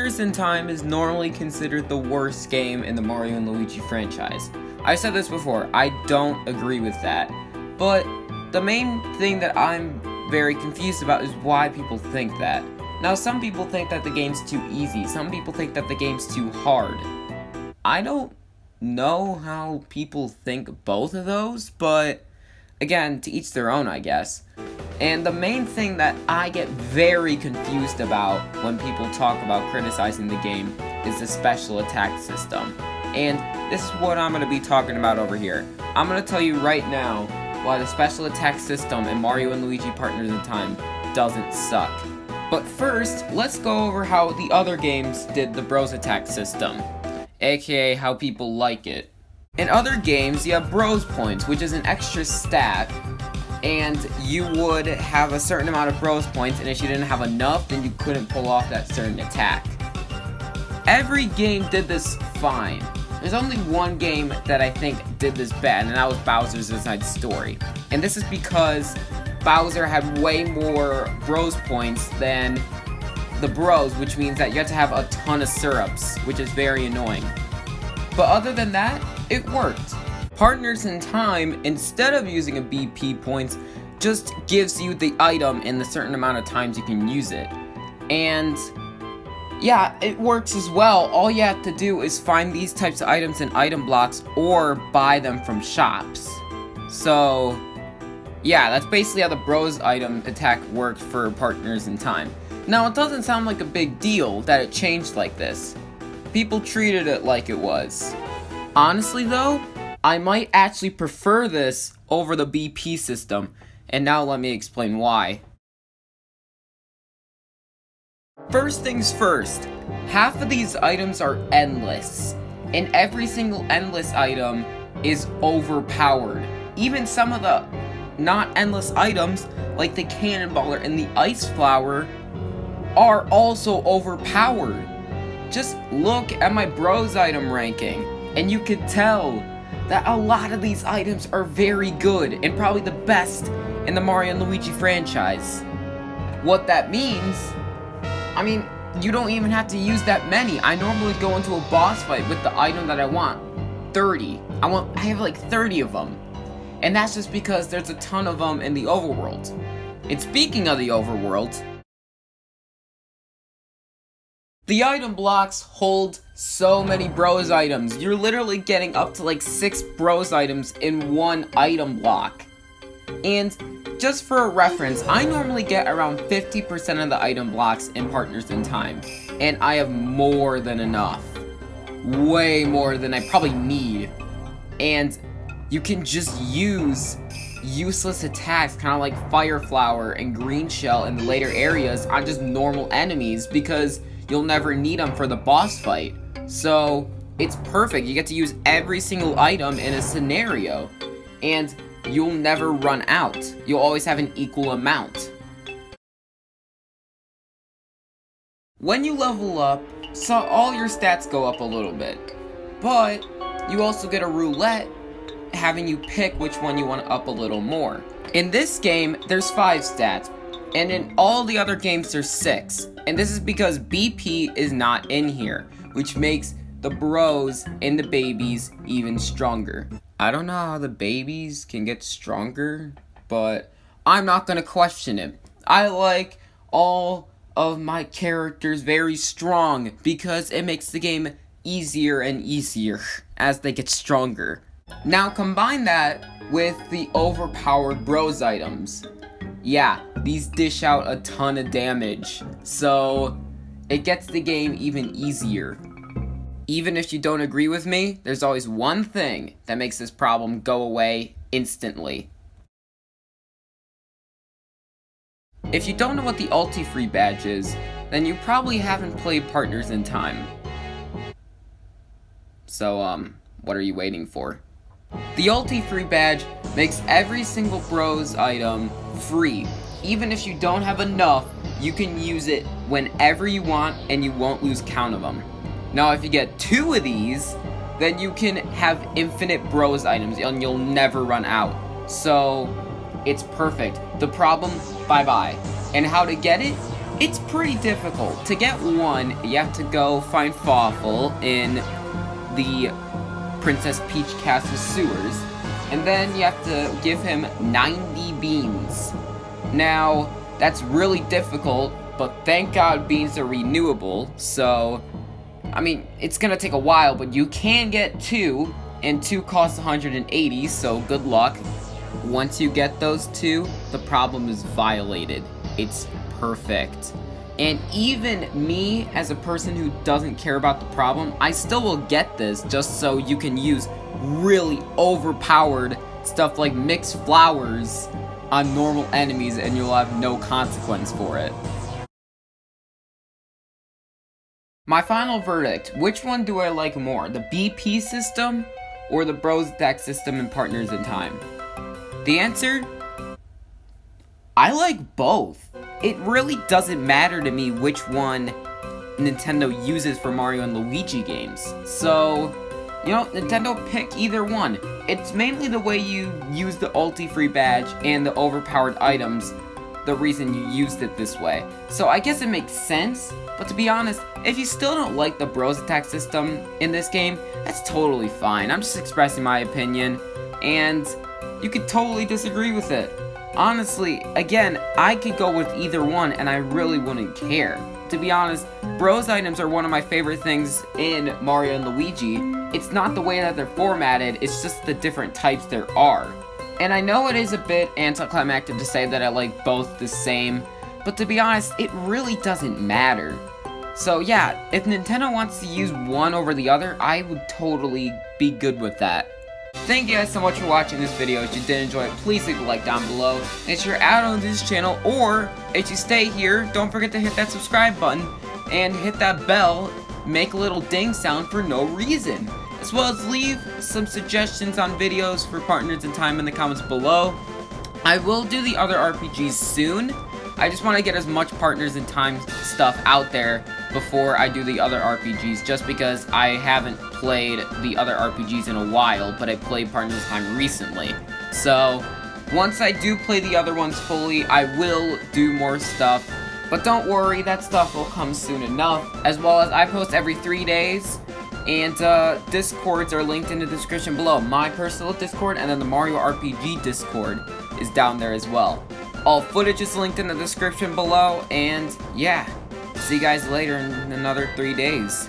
Partners in Time is normally considered the worst game in the Mario and Luigi franchise. I've said this before, I don't agree with that. But the main thing that I'm very confused about is why people think that. Now, some people think that the game's too easy, some people think that the game's too hard. I don't know how people think both of those, but again, to each their own, I guess. And the main thing that I get very confused about when people talk about criticizing the game is the special attack system. And this is what I'm going to be talking about over here. I'm going to tell you right now why the special attack system in Mario and Luigi Partners in Time doesn't suck. But first, let's go over how the other games did the Bros attack system, aka how people like it. In other games, you have Bros points, which is an extra stat, and you would have a certain amount of Bros points, and if you didn't have enough, then you couldn't pull off that certain attack. Every game did this fine. There's only one game that I think did this bad, and that was Bowser's Inside Story. And this is because Bowser had way more Bros points than the Bros, which means that you have to have a ton of syrups, which is very annoying. But other than that, it worked. Partners in Time, instead of using a BP points, just gives you the item in the certain amount of times you can use it. And yeah, it works as well. All you have to do is find these types of items in item blocks or buy them from shops. So yeah, that's basically how the Bros item attack worked for Partners in Time. Now, it doesn't sound like a big deal that it changed like this. People treated it like it was. Honestly though, I might actually prefer this over the BP system, and now let me explain why. First things first, half of these items are endless, and every single endless item is overpowered. Even some of the not endless items, like the Cannonballer and the Ice Flower, are also overpowered. Just look at my Bros item ranking, and you could tell that a lot of these items are very good, and probably the best in the Mario and Luigi franchise. What that means, I mean, you don't even have to use that many. I normally go into a boss fight with the item that I want, 30. I have like 30 of them. And that's just because there's a ton of them in the overworld. And speaking of the overworld, the item blocks hold so many Bros items. You're literally getting up to like 6 Bros items in one item block. And just for a reference, I normally get around 50% of the item blocks in Partners in Time. And I have more than enough. Way more than I probably need. And you can just use useless attacks, kind of like Fire Flower and Green Shell in the later areas on just normal enemies because you'll never need them for the boss fight. So it's perfect. You get to use every single item in a scenario, and you'll never run out. You'll always have an equal amount. When you level up, so all your stats go up a little bit, but you also get a roulette having you pick which one you want to up a little more. In this game, there's 5 stats, and in all the other games there's 6. And this is because BP is not in here, which makes the Bros and the babies even stronger. I don't know how the babies can get stronger, but I'm not gonna question it. I like all of my characters very strong because it makes the game easier and easier as they get stronger. Now combine that with the overpowered Bros items. Yeah, these dish out a ton of damage, so it gets the game even easier. Even if you don't agree with me, there's always one thing that makes this problem go away instantly. If you don't know what the Ulti-Free badge is, then you probably haven't played Partners in Time. So, what are you waiting for? The Ulti-Free badge makes every single Bros item free. Even if you don't have enough, you can use it whenever you want and you won't lose count of them. Now if you get 2 of these, then you can have infinite Bros items and you'll never run out. So it's perfect. The problem, bye-bye. And how to get it? It's pretty difficult. To get one, you have to go find Fawful in the Princess Peach Castle sewers, and then you have to give him 90 beans. Now, that's really difficult, but thank God beans are renewable, so, I mean, it's gonna take a while, but you can get 2, and 2 costs 180, so good luck. Once you get those 2, the problem is violated. It's perfect. And even me, as a person who doesn't care about the problem, I still will get this just so you can use really overpowered stuff like mixed flowers on normal enemies and you'll have no consequence for it. My final verdict, which one do I like more? The BP system or the Bros Attack system in Partners in Time? The answer? I like both. It really doesn't matter to me which one Nintendo uses for Mario and Luigi games. So, you know, Nintendo pick either one. It's mainly the way you use the ulti-free badge and the overpowered items, the reason you used it this way. So I guess it makes sense, but to be honest, if you still don't like the Bros Attack system in this game, that's totally fine. I'm just expressing my opinion, and you could totally disagree with it. Honestly, again, I could go with either one and I really wouldn't care. To be honest, Bros items are one of my favorite things in Mario and Luigi. It's not the way that they're formatted, it's just the different types there are. And I know it is a bit anticlimactic to say that I like both the same, but to be honest, it really doesn't matter. So yeah, if Nintendo wants to use one over the other, I would totally be good with that. Thank you guys so much for watching this video. If you did enjoy it, please leave a like down below. And if you're out on this channel, or if you stay here, don't forget to hit that subscribe button and hit that bell, make a little ding sound for no reason. As well as leave some suggestions on videos for Partners in Time in the comments below. I will do the other RPGs soon. I just want to get as much Partners in Time stuff out there before I do the other RPGs, just because I haven't played the other RPGs in a while, but I played Partners in Time recently. So, once I do play the other ones fully, I will do more stuff. But don't worry, that stuff will come soon enough, as well as I post every 3 days, and Discords are linked in the description below. My personal Discord, and then the Mario RPG Discord is down there as well. All footage is linked in the description below, and yeah, see you guys later in another 3 days.